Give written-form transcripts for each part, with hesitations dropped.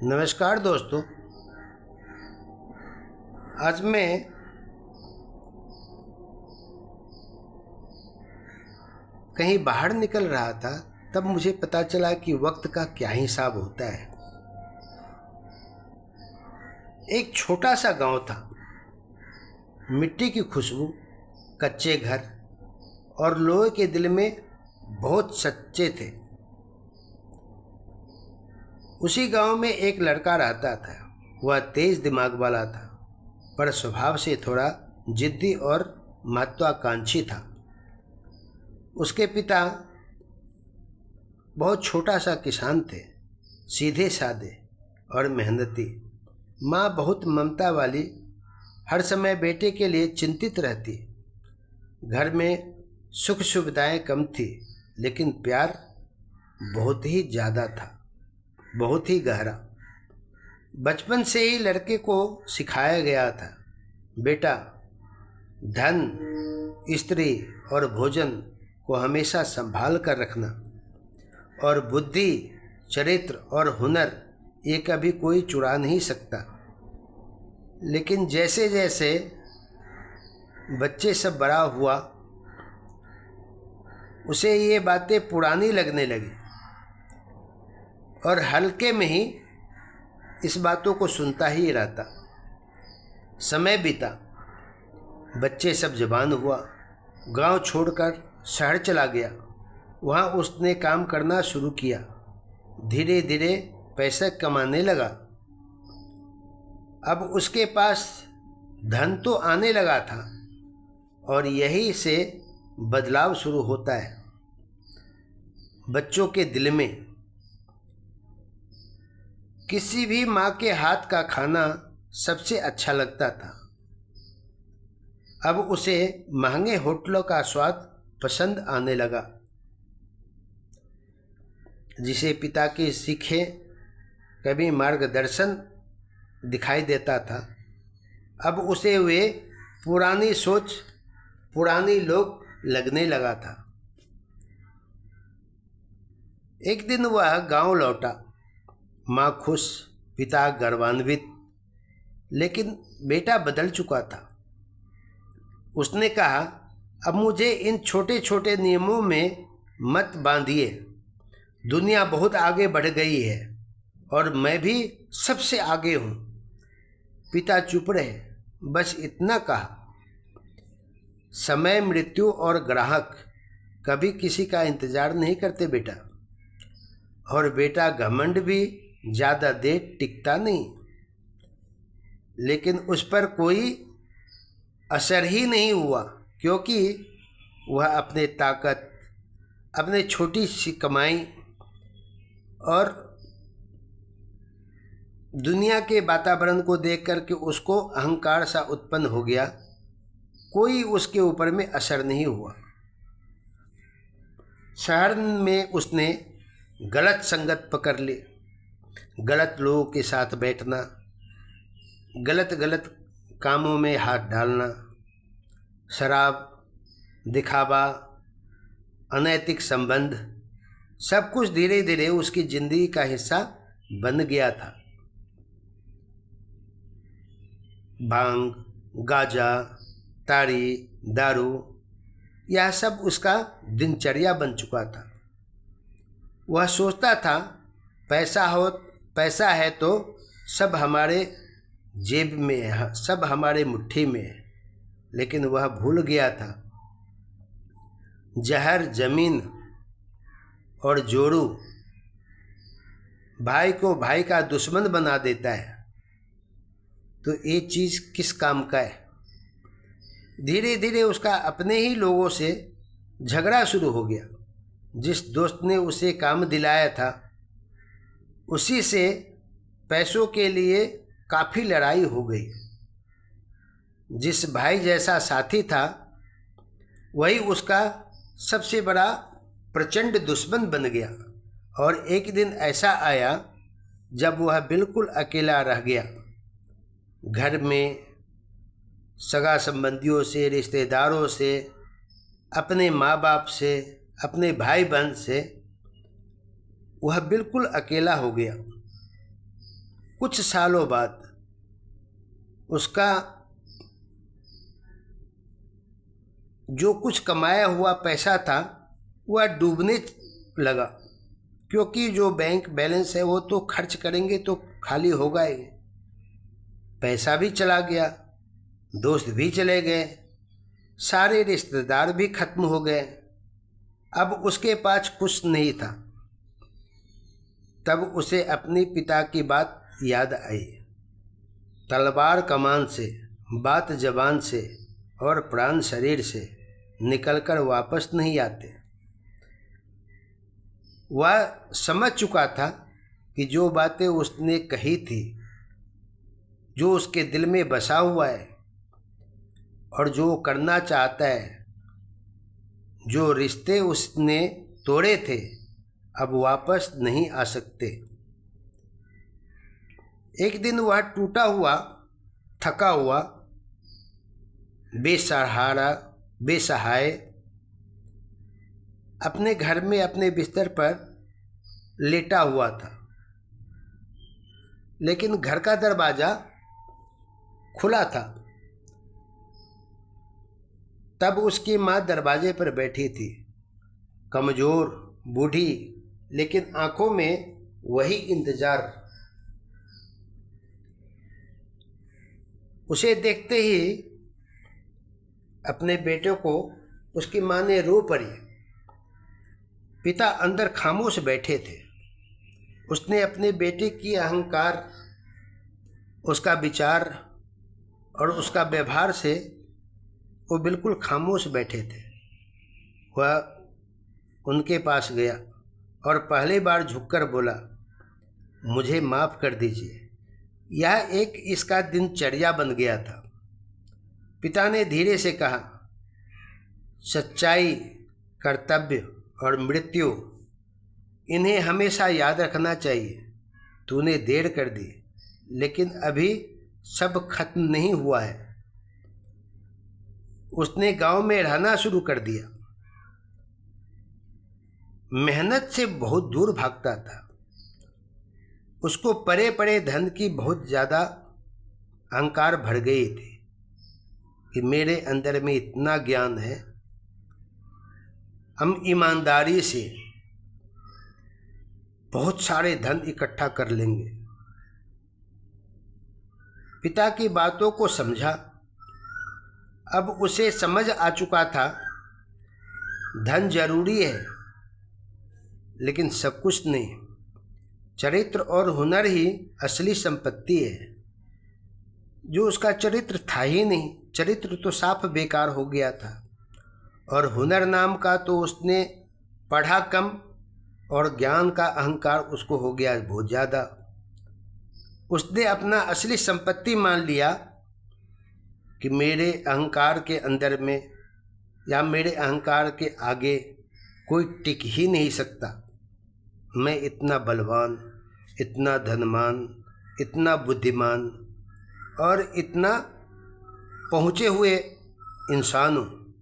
नमस्कार दोस्तों। आज मैं कहीं बाहर निकल रहा था, तब मुझे पता चला कि वक्त का क्या हिसाब होता है। एक छोटा सा गांव था। मिट्टी की खुशबू, कच्चे घर और लोहे के दिल में बहुत सच्चे थे। उसी गांव में एक लड़का रहता था। वह तेज दिमाग वाला था, पर स्वभाव से थोड़ा जिद्दी और महत्वाकांक्षी था। उसके पिता बहुत छोटा सा किसान थे, सीधे साधे और मेहनती। माँ बहुत ममता वाली, हर समय बेटे के लिए चिंतित रहती। घर में सुख सुविधाएं कम थी, लेकिन प्यार बहुत ही ज़्यादा था, बहुत ही गहरा। बचपन से ही लड़के को सिखाया गया था, बेटा, धन, स्त्री और भोजन को हमेशा संभाल कर रखना, और बुद्धि, चरित्र और हुनर ये कभी कोई चुरा नहीं सकता। लेकिन जैसे जैसे बच्चे सब बड़ा हुआ, उसे ये बातें पुरानी लगने लगी और हल्के में ही इस बातों को सुनता ही रहता। समय बीता, बच्चे सब जवान हुआ, गांव छोड़कर शहर चला गया। वहाँ उसने काम करना शुरू किया, धीरे धीरे पैसे कमाने लगा। अब उसके पास धन तो आने लगा था, और यही से बदलाव शुरू होता है। बच्चों के दिल में किसी भी माँ के हाथ का खाना सबसे अच्छा लगता था। अब उसे महंगे होटलों का स्वाद पसंद आने लगा। जिसे पिता की सीखें, कभी मार्गदर्शन दिखाई देता था, अब उसे वे पुरानी सोच, पुरानी लोग लगने लगा था। एक दिन वह गांव लौटा, माँ खुश, पिता गर्वान्वित, लेकिन बेटा बदल चुका था। उसने कहा, अब मुझे इन छोटे छोटे नियमों में मत बांधिए। दुनिया बहुत आगे बढ़ गई है और मैं भी सबसे आगे हूँ। पिता चुप रहे, बस इतना कहा, समय, मृत्यु और ग्राहक कभी किसी का इंतजार नहीं करते बेटा। और बेटा, घमंड भी ज़्यादा देर टिकता नहीं। लेकिन उस पर कोई असर ही नहीं हुआ, क्योंकि वह अपने ताकत, अपने छोटी सी कमाई और दुनिया के वातावरण को देख कर के उसको अहंकार सा उत्पन्न हो गया। कोई उसके ऊपर में असर नहीं हुआ। शहर में उसने गलत संगत पकड़ ली, गलत लोगों के साथ बैठना, गलत गलत कामों में हाथ डालना, शराब, दिखावा, अनैतिक संबंध, सब कुछ धीरे धीरे उसकी जिंदगी का हिस्सा बन गया था। भांग, गांजा, ताड़ी, दारू, यह सब उसका दिनचर्या बन चुका था। वह सोचता था, पैसा है तो सब हमारे जेब में है, सब हमारे मुट्ठी में है। लेकिन वह भूल गया था, जहर, जमीन और जोड़ू भाई को भाई का दुश्मन बना देता है, तो ये चीज़ किस काम का है। धीरे धीरे उसका अपने ही लोगों से झगड़ा शुरू हो गया। जिस दोस्त ने उसे काम दिलाया था, उसी से पैसों के लिए काफ़ी लड़ाई हो गई। जिस भाई जैसा साथी था, वही उसका सबसे बड़ा प्रचंड दुश्मन बन गया। और एक दिन ऐसा आया जब वह बिल्कुल अकेला रह गया। घर में सगा संबंधियों से, रिश्तेदारों से, अपने माँ बाप से, अपने भाई बहन से वह बिल्कुल अकेला हो गया। कुछ सालों बाद उसका जो कुछ कमाया हुआ पैसा था वह डूबने लगा, क्योंकि जो बैंक बैलेंस है वो तो खर्च करेंगे तो खाली होगा ही। पैसा भी चला गया, दोस्त भी चले गए, सारे रिश्तेदार भी खत्म हो गए। अब उसके पास कुछ नहीं था। तब उसे अपने पिता की बात याद आई। तलवार कमान से, बात जबान से और प्राण शरीर से निकलकर वापस नहीं आते। वह समझ चुका था कि जो बातें उसने कही थी, जो उसके दिल में बसा हुआ है और जो करना चाहता है, जो रिश्ते उसने तोड़े थे, अब वापस नहीं आ सकते। एक दिन वह टूटा हुआ, थका हुआ, बेसहारा, बेसहाय अपने घर में अपने बिस्तर पर लेटा हुआ था, लेकिन घर का दरवाज़ा खुला था। तब उसकी माँ दरवाजे पर बैठी थी, कमज़ोर, बूढ़ी, लेकिन आंखों में वही इंतजार। उसे देखते ही अपने बेटे को उसकी माँ ने रो पड़ी। पिता अंदर खामोश बैठे थे। उसने अपने बेटे की अहंकार, उसका विचार और उसका व्यवहार से वो बिल्कुल खामोश बैठे थे। वह उनके पास गया और पहली बार झुककर बोला, मुझे माफ़ कर दीजिए। यह एक इसका दिनचर्या बन गया था। पिता ने धीरे से कहा, सच्चाई, कर्तव्य और मृत्यु, इन्हें हमेशा याद रखना चाहिए। तूने देर कर दी, लेकिन अभी सब खत्म नहीं हुआ है। उसने गांव में रहना शुरू कर दिया। मेहनत से बहुत दूर भागता था। उसको परे परे धन की बहुत ज़्यादा अहंकार भर गई थी कि मेरे अंदर में इतना ज्ञान है, हम ईमानदारी से बहुत सारे धन इकट्ठा कर लेंगे। पिता की बातों को समझा। अब उसे समझ आ चुका था, धन जरूरी है लेकिन सब कुछ नहीं। चरित्र और हुनर ही असली संपत्ति है। जो उसका चरित्र था ही नहीं, चरित्र तो साफ बेकार हो गया था। और हुनर नाम का तो उसने पढ़ा कम और ज्ञान का अहंकार उसको हो गया बहुत ज़्यादा। उसने अपना असली संपत्ति मान लिया कि मेरे अहंकार के अंदर में या मेरे अहंकार के आगे कोई टिक ही नहीं सकता। मैं इतना बलवान, इतना धनवान, इतना बुद्धिमान और इतना पहुँचे हुए इंसान हूँ।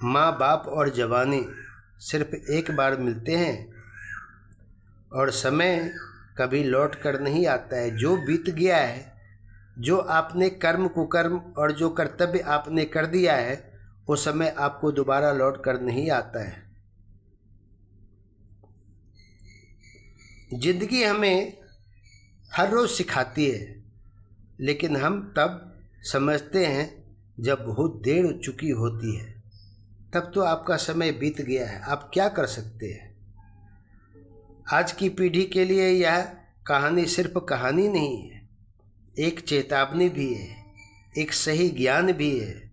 माँ बाप और जवानी सिर्फ एक बार मिलते हैं और समय कभी लौट कर नहीं आता है। जो बीत गया है, जो आपने कर्म कुकर्म और जो कर्तव्य आपने कर दिया है, वो समय आपको दोबारा लौट कर नहीं आता है। जिंदगी हमें हर रोज़ सिखाती है, लेकिन हम तब समझते हैं जब बहुत देर हो चुकी होती है। तब तो आपका समय बीत गया है, आप क्या कर सकते हैं। आज की पीढ़ी के लिए यह कहानी सिर्फ कहानी नहीं है, एक चेतावनी भी है, एक सही ज्ञान भी है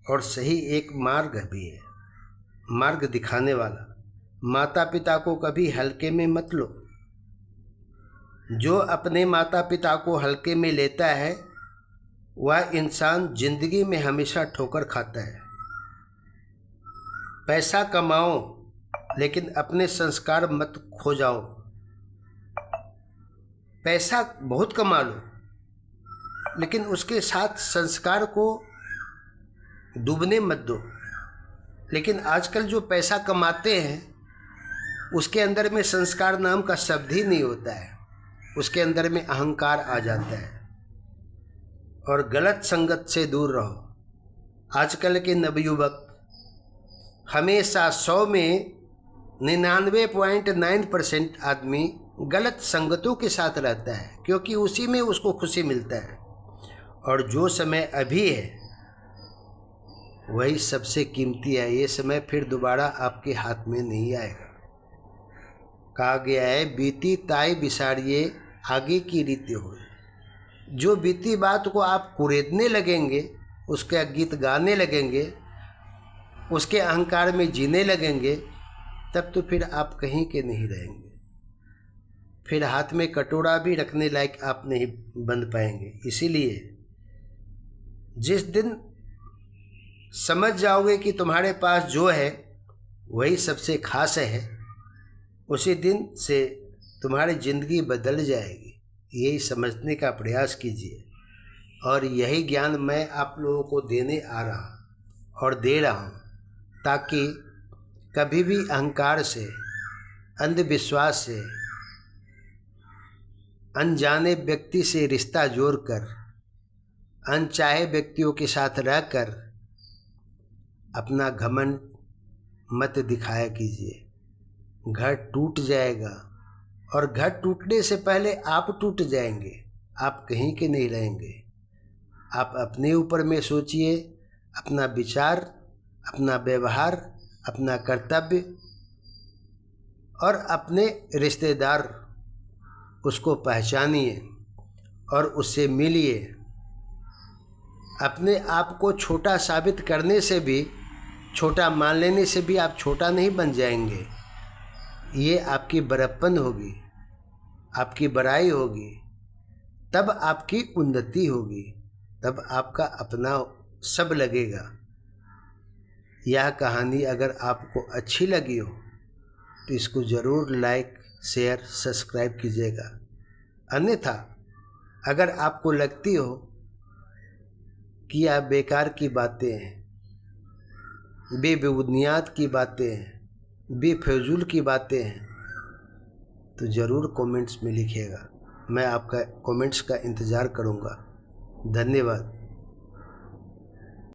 और सही एक मार्ग भी है, मार्ग दिखाने वाला। माता पिता को कभी हल्के में मत लो। जो अपने माता पिता को हल्के में लेता है, वह इंसान जिंदगी में हमेशा ठोकर खाता है। पैसा कमाओ लेकिन अपने संस्कार मत खो जाओ। पैसा बहुत कमा लो लेकिन उसके साथ संस्कार को डूबने मत दो। लेकिन आजकल जो पैसा कमाते हैं उसके अंदर में संस्कार नाम का शब्द ही नहीं होता है। उसके अंदर में अहंकार आ जाता है। और गलत संगत से दूर रहो। आजकल के नवयुवक हमेशा 100 में 99.9% आदमी गलत संगतों के साथ रहता है, क्योंकि उसी में उसको खुशी मिलता है। और जो समय अभी है वही सबसे कीमती है। ये समय फिर दोबारा आपके हाथ में नहीं आएगा। कहा गया है, बीती ताई बिसारिये आगे की रीति हो। जो बीती बात को आप कुरेदने लगेंगे, उसका गीत गाने लगेंगे, उसके अहंकार में जीने लगेंगे, तब तो फिर आप कहीं के नहीं रहेंगे। फिर हाथ में कटोरा भी रखने लायक आप नहीं बन पाएंगे। इसीलिए जिस दिन समझ जाओगे कि तुम्हारे पास जो है वही सबसे खास है, उसी दिन से तुम्हारी ज़िंदगी बदल जाएगी। यही समझने का प्रयास कीजिए। और यही ज्ञान मैं आप लोगों को देने आ रहा और दे रहा हूँ, ताकि कभी भी अहंकार से, अंधविश्वास से, अनजाने व्यक्ति से रिश्ता जोड़कर, अनचाहे व्यक्तियों के साथ रहकर अपना घमंड मत दिखाया कीजिए। घर टूट जाएगा, और घर टूटने से पहले आप टूट जाएंगे। आप कहीं के नहीं रहेंगे। आप अपने ऊपर में सोचिए, अपना विचार, अपना व्यवहार, अपना कर्तव्य और अपने रिश्तेदार, उसको पहचानिए और उससे मिलिए। अपने आप को छोटा साबित करने से भी, छोटा मान लेने से भी आप छोटा नहीं बन जाएंगे। ये आपकी बड़प्पन होगी, आपकी बड़ाई होगी, तब आपकी उन्नति होगी, तब आपका अपना सब लगेगा। यह कहानी अगर आपको अच्छी लगी हो तो इसको ज़रूर लाइक, शेयर, सब्सक्राइब कीजिएगा। अन्यथा अगर आपको लगती हो कि यह बेकार की बातें हैं, बेबुनियाद की बातें हैं, बेफजूल की बातें हैं, तो ज़रूर कमेंट्स में लिखिएगा। मैं आपका कमेंट्स का इंतज़ार करूँगा। धन्यवाद।